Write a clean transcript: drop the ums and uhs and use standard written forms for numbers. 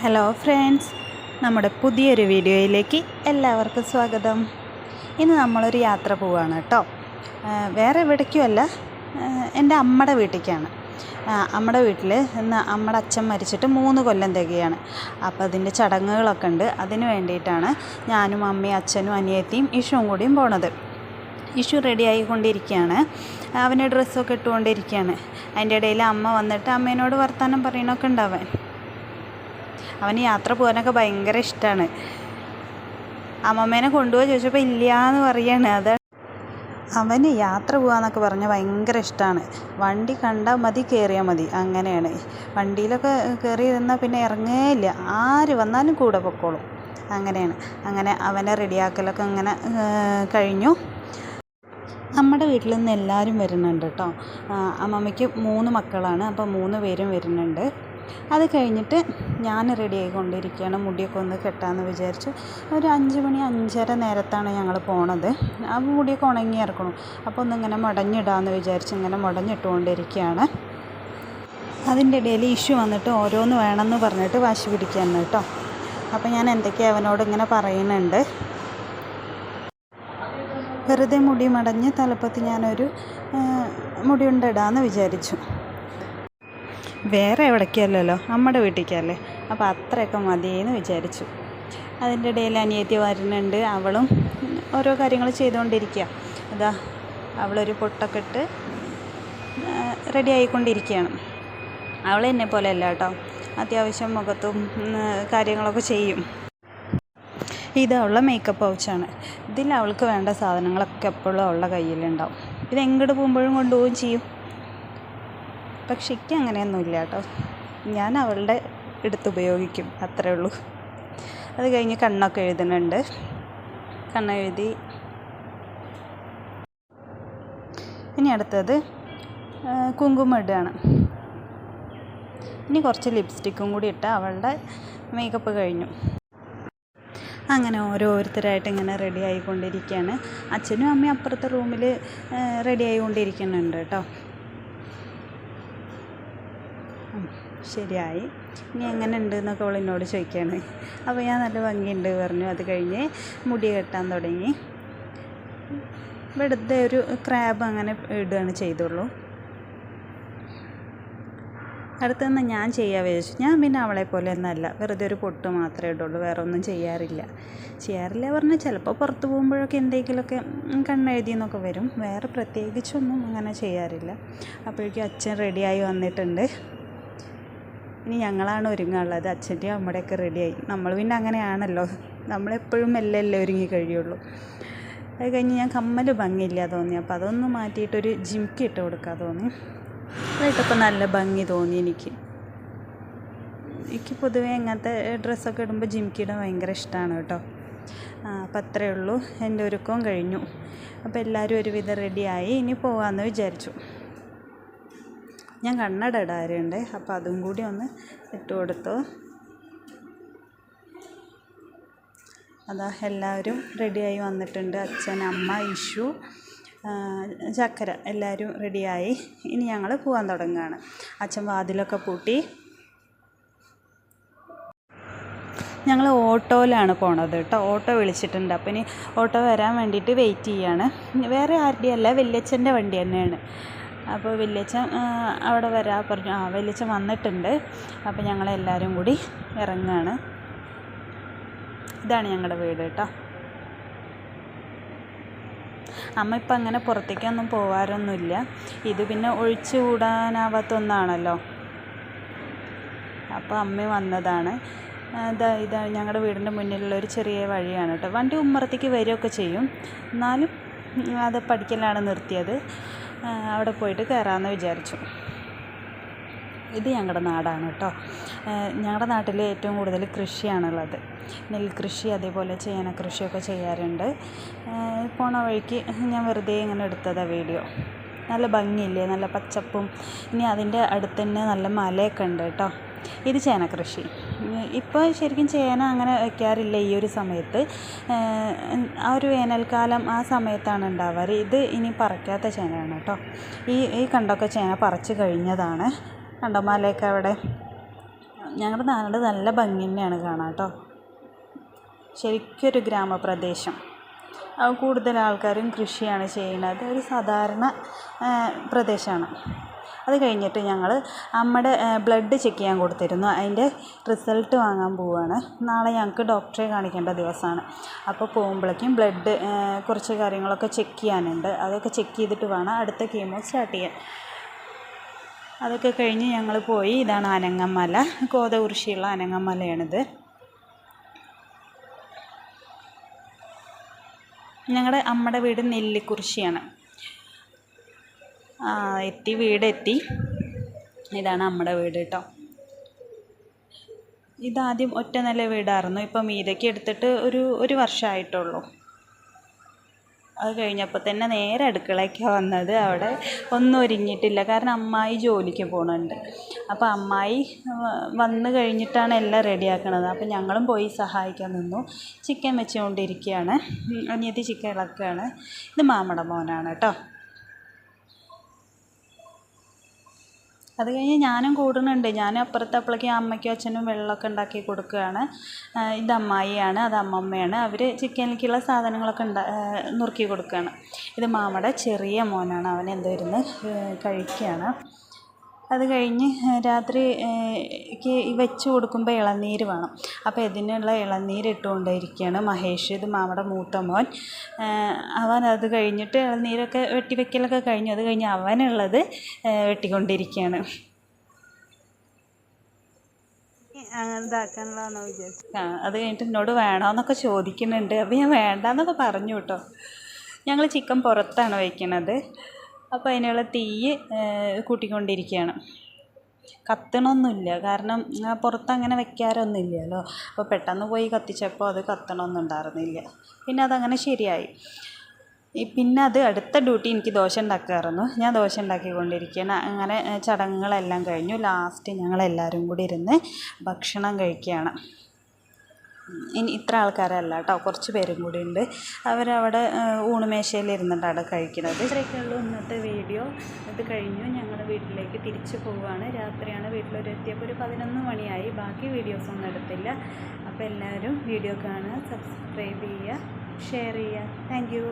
Hello friends, നമ്മുടെ പുതിയൊരു വീഡിയോയിലേക്ക് എല്ലാവർക്കും സ്വാഗതം. ഇന്ന് നമ്മളൊരു യാത്ര പോവുകയാണ് കേട്ടോ. വേറെ എവിടേക്കുമല്ല, എൻ്റെ അമ്മയുടെ വീട്ടിലേക്കാണ്. അമ്മയുടെ വീട്ടിൽ ഇന്ന് അമ്മയുടെ അച്ഛൻ മരിച്ചിട്ട് 3 കൊല്ലം തികയാണ്. അപ്പോൾ അതിൻ്റെ ചടങ്ങുകളൊക്കെ ഉണ്ട്. അതിന് വേണ്ടിയിട്ടാണ് ഞാനും അമ്മയും അച്ഛനും അനിയത്തിയും ഇഷുവും കൂടിയും പോണത്. ഇഷു റെഡി ആയിക്കൊണ്ടിരിക്കുകയാണ്. അവൻ്റെ ഡ്രസ്സൊക്കെ ഇട്ടുകൊണ്ടിരിക്കുകയാണ്. അതിൻ്റെ ഇടയിൽ അമ്മ വന്നിട്ട് അമ്മേനോട് വർത്തമാനം പറയണമൊക്കെ ഉണ്ടാവാൻ. അവന് യാത്ര പോകാനൊക്കെ ഭയങ്കര ഇഷ്ടമാണ്. അമ്മമ്മേനെ കൊണ്ടുപോയി ചോദിച്ചപ്പോൾ ഇല്ല എന്ന് പറയാണ്. അത് അവന് യാത്ര പോകാമെന്നൊക്കെ പറഞ്ഞാൽ ഭയങ്കര ഇഷ്ടമാണ്. വണ്ടി കണ്ടാൽ മതി, കയറിയാൽ മതി, അങ്ങനെയാണ്. വണ്ടിയിലൊക്കെ കയറി ഇരുന്നാൽ പിന്നെ ഇറങ്ങേയില്ല. ആര് വന്നാലും കൂടെ പൊക്കോളും, അങ്ങനെയാണ്. അങ്ങനെ അവനെ റെഡിയാക്കലൊക്കെ അങ്ങനെ കഴിഞ്ഞു. നമ്മുടെ വീട്ടിൽ നിന്ന് എല്ലാവരും വരുന്നുണ്ട് കേട്ടോ. അമ്മമ്മയ്ക്ക് 3 മക്കളാണ്. അപ്പോൾ 3 പേരും വരുന്നുണ്ട്. അത് കഴിഞ്ഞിട്ട് ഞാൻ റെഡി ആയിക്കൊണ്ടിരിക്കുകയാണ്. മുടിയൊക്കെ ഒന്ന് കെട്ടാമെന്ന് വിചാരിച്ചു. ഒരു 5 മണി 5:30 നേരത്താണ് ഞങ്ങൾ പോണത്. ആ മുടിയൊക്കെ ഉണങ്ങി ഇറക്കണം. അപ്പോൾ ഒന്നിങ്ങനെ മുടഞ്ഞിടാമെന്ന് വിചാരിച്ച് ഇങ്ങനെ മുടഞ്ഞിട്ടുകൊണ്ടിരിക്കുകയാണ്. അതിൻ്റെ ഇടയിൽ ഇഷ്യൂ വന്നിട്ട് ഓരോന്ന് വേണമെന്ന് പറഞ്ഞിട്ട് വാശി പിടിക്കുകയാണ് കേട്ടോ. അപ്പോൾ ഞാൻ എന്തൊക്കെയാണ് അവനോട് ഇങ്ങനെ പറയുന്നുണ്ട്. വെറുതെ മുടി മടഞ്ഞ് തലപ്പത്ത് ഞാനൊരു മുടി കൊണ്ടിടാമെന്ന് വിചാരിച്ചു. വേറെ എവിടേക്കല്ലല്ലോ, നമ്മുടെ വീട്ടിലേക്കല്ലേ, അപ്പോൾ അത്രയൊക്കെ മതിയെന്ന് വിചാരിച്ചു. അതിൻ്റെ ഇടയിൽ അനിയത്തി വരുന്നുണ്ട്. അവളും ഓരോ കാര്യങ്ങൾ ചെയ്തുകൊണ്ടിരിക്കുക. അതാ അവളൊരു പൊട്ടൊക്കെ ഇട്ട് റെഡി ആയിക്കൊണ്ടിരിക്കുകയാണ്. അവൾ എന്നെ പോലെ അല്ല കേട്ടോ, അത്യാവശ്യം മുഖത്തും കാര്യങ്ങളൊക്കെ ചെയ്യും. ഇത് അവളുടെ മേക്കപ്പ് പൗച്ചാണ്. ഇതിൽ അവൾക്ക് വേണ്ട സാധനങ്ങളൊക്കെ എപ്പോഴും അവളുടെ കയ്യിലുണ്ടാവും. ഇത് എങ്ങോട്ട് പോകുമ്പോഴും കൊണ്ടുപോവുകയും ചെയ്യും. പക്ഷെ എനിക്ക് അങ്ങനെയൊന്നുമില്ല കേട്ടോ. ഞാൻ അവളുടെ എടുത്ത് ഉപയോഗിക്കും, അത്രേ ഉള്ളൂ. അത് കഴിഞ്ഞ് കണ്ണൊക്കെ എഴുതുന്നുണ്ട്. കണ്ണെഴുതി ഇനി അടുത്തത് കുങ്കുമം ഇടുകയാണ്. ഇനി കുറച്ച് ലിപ്സ്റ്റിക്കും കൂടി ഇട്ട് അവളുടെ മേക്കപ്പ് കഴിഞ്ഞു. അങ്ങനെ ഓരോരുത്തരായിട്ട് ഇങ്ങനെ റെഡി ആയിക്കൊണ്ടിരിക്കുകയാണ്. അച്ഛനും അമ്മയും അപ്പുറത്തെ റൂമിൽ റെഡി ആയിക്കൊണ്ടിരിക്കുന്നുണ്ട് കേട്ടോ. ശരിയായി. ഇനി എങ്ങനെ ഉണ്ട് എന്നൊക്കെ അവൾ എന്നോട് ചോദിക്കുകയാണ്. അപ്പോൾ ഞാൻ നല്ല ഭംഗിയുണ്ട് പറഞ്ഞു. അത് കഴിഞ്ഞ് മുടി കെട്ടാൻ തുടങ്ങി. വെറുതെ ഒരു ക്രാബ് അങ്ങനെ ഇടുകയാണ് ചെയ്തുള്ളൂ. അടുത്തുനിന്ന് ഞാൻ ചെയ്യാൻ വിചാരിച്ചു. ഞാൻ പിന്നെ അവളെ പോലെ ഒന്നല്ല, വെറുതെ ഒരു പൊട്ട് മാത്രമേ ഇടുള്ളൂ, വേറെ ഒന്നും ചെയ്യാറില്ല പറഞ്ഞാൽ ചിലപ്പോൾ പുറത്ത് പോകുമ്പോഴൊക്കെ എന്തെങ്കിലുമൊക്കെ കണ്ണെഴുതിയെന്നൊക്കെ വരും. വേറെ പ്രത്യേകിച്ചൊന്നും അങ്ങനെ ചെയ്യാറില്ല. അപ്പോഴേക്കും അച്ഛൻ റെഡിയായി വന്നിട്ടുണ്ട്. ഇനി ഞങ്ങളാണ് ഒരുങ്ങാനുള്ളത്. അച്ഛൻ്റെയും അമ്മയുടെയൊക്കെ റെഡിയായി. നമ്മൾ പിന്നെ അങ്ങനെയാണല്ലോ, നമ്മളെപ്പോഴും മെല്ലെ ഒരുങ്ങി കഴിയുള്ളൂ. അത് കഴിഞ്ഞ് ഞാൻ കമ്മൽ ഭംഗിയില്ല തോന്നി. അപ്പോൾ അതൊന്ന് മാറ്റിയിട്ടൊരു ജിംക്കി ഇട്ട് കൊടുക്കാൻ തോന്നി. അതായിട്ടപ്പോൾ നല്ല ഭംഗി തോന്നി എനിക്ക് പൊതുവേ ഇങ്ങനത്തെ ഡ്രസ്സൊക്കെ ഇടുമ്പോൾ ജിംക്കി ഇടാൻ ഭയങ്കര ഇഷ്ടമാണ് കേട്ടോ. അപ്പം അത്രയേ ഉള്ളൂ. എൻ്റെ ഒരുക്കവും കഴിഞ്ഞു. അപ്പോൾ എല്ലാവരും ഒരുവിധം റെഡിയായി. ഇനി പോകാമെന്ന് വിചാരിച്ചു. ഞാൻ കണ്ണട ഇടാറുണ്ട്, അപ്പോൾ അതും കൂടി ഒന്ന് ഇട്ട് കൊടുത്തു. അതാ എല്ലാവരും റെഡിയായി വന്നിട്ടുണ്ട്. അച്ഛൻ, അമ്മ, ഇഷു, ചക്കര എല്ലാവരും റെഡിയായി. ഇനി ഞങ്ങൾ പോകാൻ തുടങ്ങുകയാണ്. അച്ഛൻ വാതിലൊക്കെ പൂട്ടി. ഞങ്ങൾ ഓട്ടോയിലാണ് പോണത് കേട്ടോ. ഓട്ടോ വിളിച്ചിട്ടുണ്ട്. അപ്പോൾ ഇനി ഓട്ടോ വരാൻ വേണ്ടിയിട്ട് വെയിറ്റ് ചെയ്യാണ്. വേറെ ആരുടെയും അല്ല, വല്യച്ഛൻ്റെ വണ്ടി തന്നെയാണ്. അപ്പോൾ വല്യച്ഛൻ അവിടെ വരാൻ പറഞ്ഞു. വല്യച്ഛൻ വന്നിട്ടുണ്ട്. അപ്പോൾ ഞങ്ങളെല്ലാവരും കൂടി ഇറങ്ങുകയാണ്. ഇതാണ് ഞങ്ങളുടെ വീട് കേട്ടോ. അമ്മ ഇപ്പം അങ്ങനെ പുറത്തേക്കൊന്നും പോകാറൊന്നുമില്ല. ഇത് പിന്നെ ഒഴിച്ചു കൂടാനാവാത്ത ഒന്നാണല്ലോ. അപ്പോൾ അമ്മ വന്നതാണ്. ഇതാ ഞങ്ങളുടെ വീടിൻ്റെ മുന്നിലുള്ള ഒരു ചെറിയ വഴിയാണ് കേട്ടോ. വണ്ടി ഉമ്മറത്തേക്ക് വരികയൊക്കെ ചെയ്യും, എന്നാലും അത് പഠിക്കലാണ് നിർത്തിയത്. അവിടെ പോയിട്ട് കയറാമെന്ന് വിചാരിച്ചു. ഇത് ഞങ്ങളുടെ നാടാണ് കേട്ടോ. ഞങ്ങളുടെ നാട്ടിൽ ഏറ്റവും കൂടുതൽ കൃഷിയാണുള്ളത്. നെൽകൃഷി, അതേപോലെ ചേന കൃഷിയൊക്കെ ചെയ്യാറുണ്ട്. പോണ വഴിക്ക് ഞാൻ വെറുതെ ഇങ്ങനെ എടുത്തതാണ് വീഡിയോ. നല്ല ഭംഗിയില്ലേ, നല്ല പച്ചപ്പും. ഇനി അതിൻ്റെ അടുത്ത് തന്നെ നല്ല മലയൊക്കെ ഉണ്ട് കേട്ടോ. ഇത് ചേന കൃഷി. ഇപ്പോൾ ശരിക്കും ചേന അങ്ങനെ വയ്ക്കാറില്ല ഈ ഒരു സമയത്ത്. ആ ഒരു വേനൽക്കാലം ആ സമയത്താണ് ഉണ്ടാവാറ്. ഇത് ഇനി പറിക്കാത്ത ചേനയാണ് കേട്ടോ. ഈ കണ്ടൊക്കെ ചേന പറിച്ച് കഴിഞ്ഞതാണ്. കണ്ടോ മലയൊക്കെ അവിടെ ഞങ്ങളുടെ നാട് നല്ല ഭംഗി തന്നെയാണ് കാണാൻ കേട്ടോ. ശരിക്കൊരു ഗ്രാമപ്രദേശം. കൂടുതൽ ആൾക്കാരും കൃഷിയാണ് ചെയ്യുന്നത്. ഒരു സാധാരണ പ്രദേശമാണ്. അത് കഴിഞ്ഞിട്ട് ഞങ്ങൾ അമ്മയുടെ ബ്ലഡ് ചെക്ക് ചെയ്യാൻ കൊടുത്തിരുന്നു. അതിൻ്റെ റിസൾട്ട് വാങ്ങാൻ പോവുകയാണ്. നാളെ ഞങ്ങൾക്ക് ഡോക്ടറെ കാണിക്കേണ്ട ദിവസമാണ്. അപ്പോൾ പോകുമ്പോഴേക്കും ബ്ലഡ് കുറച്ച് കാര്യങ്ങളൊക്കെ ചെക്ക് ചെയ്യാനുണ്ട്. അതൊക്കെ ചെക്ക് ചെയ്തിട്ട് വേണം അടുത്ത കീമോ സ്റ്റാർട്ട് ചെയ്യാൻ. അതൊക്കെ കഴിഞ്ഞ് ഞങ്ങൾ പോയി. ഇതാണ് അനങ്ങമല, കോതകുരിശിയുള്ള അനങ്ങമലയാണിത്. ഞങ്ങളുടെ അമ്മയുടെ വീട് നെല്ലിക്കുറിശ്ശിയാണ്. വീടെത്തി. ഇതാണ് അമ്മയുടെ വീട് കേട്ടോ. ഇതാദ്യം ഒറ്റ നില വീടായിരുന്നു. ഇപ്പം മീതയ്ക്ക് എടുത്തിട്ട് ഒരു വർഷമായിട്ടുള്ളൂ. അത് കഴിഞ്ഞപ്പോൾ തന്നെ നേരെ അടുക്കളയ്ക്കാണ് വന്നത്. അവിടെ ഒന്നും ഒരുങ്ങിയിട്ടില്ല, കാരണം അമ്മായി ജോലിക്ക് പോകുന്നുണ്ട്. അപ്പോൾ അമ്മായി വന്നു കഴിഞ്ഞിട്ടാണ് എല്ലാം റെഡിയാക്കണത്. അപ്പോൾ ഞങ്ങളും പോയി സഹായിക്കാൻ നിന്നു. ചിക്കൻ വെച്ചുകൊണ്ടിരിക്കുകയാണ്. അനിയത്തി ചിക്കൻ ഇളക്കുകയാണ്. ഇത് മാമയുടെ മോനാണ് കേട്ടോ. അത് കഴിഞ്ഞ് ഞാനും കൂടുന്നുണ്ട്. ഞാനും അപ്പുറത്തപ്പോഴേക്കും അമ്മയ്ക്കും അച്ഛനും വെള്ളമൊക്കെ ഉണ്ടാക്കി കൊടുക്കുകയാണ്. ഇത് അമ്മായിയാണ്, അത് അമ്മമ്മയാണ്. അവർ ചിക്കനിലേക്കുള്ള സാധനങ്ങളൊക്കെ നുറുക്കി കൊടുക്കുകയാണ്. ഇത് മാമയുടെ ചെറിയ മോനാണ്. അവൻ എന്തോ ഇരുന്ന് കഴിക്കുകയാണ്. അത് കഴിഞ്ഞ് രാത്രിക്ക് വെച്ച് കൊടുക്കുമ്പോൾ ഇളനീര് വേണം. അപ്പോൾ ഇതിനുള്ള ഇളനീര് ഇട്ടുകൊണ്ടിരിക്കുകയാണ് മഹേഷ്. ഇത് മാമയുടെ മൂത്ത മോൻ. അവൻ അത് കഴിഞ്ഞിട്ട് ഇളനീരൊക്കെ വെട്ടിവെക്കലൊക്കെ കഴിഞ്ഞു. അത് കഴിഞ്ഞ് അവനുള്ളത് വെട്ടിക്കൊണ്ടിരിക്കുകയാണ്. ഇതാക്കാനുള്ളതാണോ വിചാരിച്ചു. അത് കഴിഞ്ഞിട്ട് എന്നോട് വേണമെന്നൊക്കെ ചോദിക്കുന്നുണ്ട്. അപ്പോൾ ഞാൻ വേണ്ടാന്നൊക്കെ പറഞ്ഞു കേട്ടോ. ഞങ്ങൾ ചിക്കൻ പുറത്താണ് വയ്ക്കുന്നത്. അപ്പോൾ അതിനുള്ള തീ കൂട്ടിക്കൊണ്ടിരിക്കുകയാണ്. കത്തണമൊന്നുമില്ല, കാരണം പുറത്തങ്ങനെ വെക്കാറൊന്നുമില്ലല്ലോ. അപ്പോൾ പെട്ടെന്ന് പോയി കത്തിച്ചപ്പോൾ അത് കത്തണമൊന്നും ഉണ്ടായിരുന്നില്ല. പിന്നെ അതങ്ങനെ ശരിയായി. പിന്നെ അത് അടുത്ത ഡ്യൂട്ടി എനിക്ക് ദോശ ഉണ്ടാക്കാമായിരുന്നു. ഞാൻ ദോശ ഉണ്ടാക്കിക്കൊണ്ടിരിക്കുകയാണ്. അങ്ങനെ ചടങ്ങുകളെല്ലാം കഴിഞ്ഞു. ലാസ്റ്റ് ഞങ്ങളെല്ലാവരും കൂടി ഇരുന്ന് ഭക്ഷണം കഴിക്കുകയാണ്. ഇനി ഇത്ര ആൾക്കാരല്ല കേട്ടോ, കുറച്ച് പേരും കൂടി ഉണ്ട്. അവരവിടെ ഊണുമേശയിലിരുന്നിട്ടാണ് കഴിക്കുന്നത്. ഇത്രയൊക്കെയുള്ളൂ ഇന്നത്തെ വീഡിയോ. ഇത് കഴിഞ്ഞു ഞങ്ങൾ വീട്ടിലേക്ക് തിരിച്ചു പോവുകയാണ്. രാത്രിയാണ് വീട്ടിലൊരെത്തിയപ്പോൾ ഒരു 11 മണിയായി. ബാക്കി വീഡിയോസൊന്നും എടുത്തില്ല. അപ്പോൾ എല്ലാവരും വീഡിയോ കാണുക, സബ്സ്ക്രൈബ് ചെയ്യുക, ഷെയർ ചെയ്യുക. Thank you.